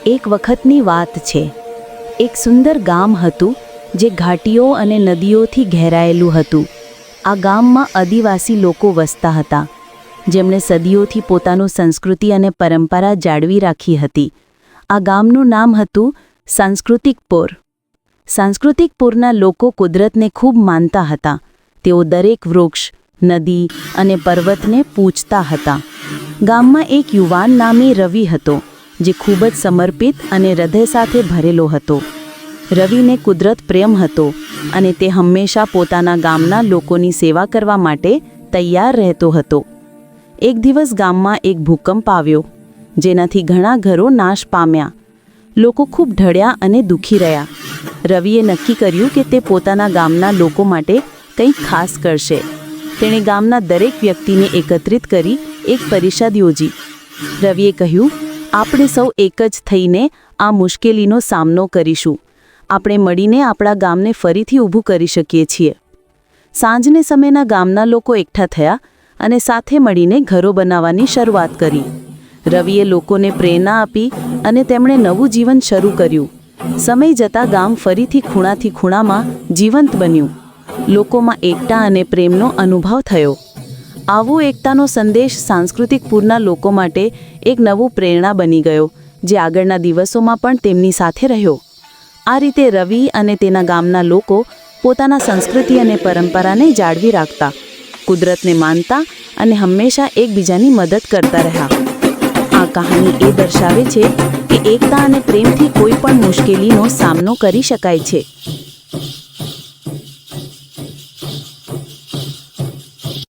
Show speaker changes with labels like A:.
A: એક વખતની વાત છે. એક સુંદર ગામ હતું જે ઘાટીઓ અને નદીઓથી ઘેરાયેલું હતું. આ ગામમાં આદિવાસી લોકો વસતા હતા, જેમણે સદીઓથી પોતાનું સંસ્કૃતિ અને પરંપરા જાળવી રાખી હતી. આ ગામનું નામ હતું સાંસ્કૃતિકપુર. સાંસ્કૃતિકપુરના લોકો કુદરતને ખૂબ માનતા હતા. તેઓ દરેક વૃક્ષ, નદી અને પર્વતને પૂજતા હતા. ગામમાં એક યુવાન નામે રવિ હતો, જે ખૂબ જ સમર્પિત અને હૃદય સાથે ભરેલો હતો. રવિને કુદરત પ્રેમ હતો અને તે હંમેશા પોતાના ગામના લોકોની સેવા કરવા માટે તૈયાર રહેતો હતો. એક દિવસ ગામમાં એક ભૂકંપ આવ્યો, જેનાથી ઘણા ઘરો નાશ પામ્યા. લોકો ખૂબ ઢળ્યા અને દુઃખી રહ્યા. રવિએ નક્કી કર્યું કે તે પોતાના ગામના લોકો માટે કંઈક ખાસ કરશે. તેણે ગામના દરેક વ્યક્તિને એકત્રિત કરી એક પરિષદ યોજી. રવિએ કહ્યું, આપણે સૌ એક જ થઈને આ મુશ્કેલીનો સામનો કરીશું. આપણે મળીને આપણા ગામને ફરીથી ઊભું કરી શકીએ છીએ. સાંજને સમયના ગામના લોકો એકઠા થયા અને સાથે મળીને ઘરો બનાવવાની શરૂઆત કરી. રવિએ લોકોને પ્રેરણા આપી અને તેમણે નવું જીવન શરૂ કર્યું. સમય જતાં ગામ ફરીથી ખૂણાથી ખૂણામાં જીવંત બન્યું. લોકોમાં એકતા અને પ્રેમનો અનુભવ થયો. આવો એકતાનો સંદેશ સાંસ્કૃતિકપુરના લોકો માટે એક નવું પ્રેરણા બની ગયો, જે આગળના દિવસોમાં પણ તેમની સાથે રહ્યો. આ રીતે રવિ અને તેના ગામના લોકો પોતાના સંસ્કૃતિ અને પરંપરાને જાળવી રાખતા, કુદરતને માનતા અને હંમેશા એકબીજાની મદદ કરતા રહ્યા. આ કહાની એ દર્શાવે છે કે એકતા અને પ્રેમથી કોઈ પણ મુશ્કેલીનો સામનો કરી શકાય છે.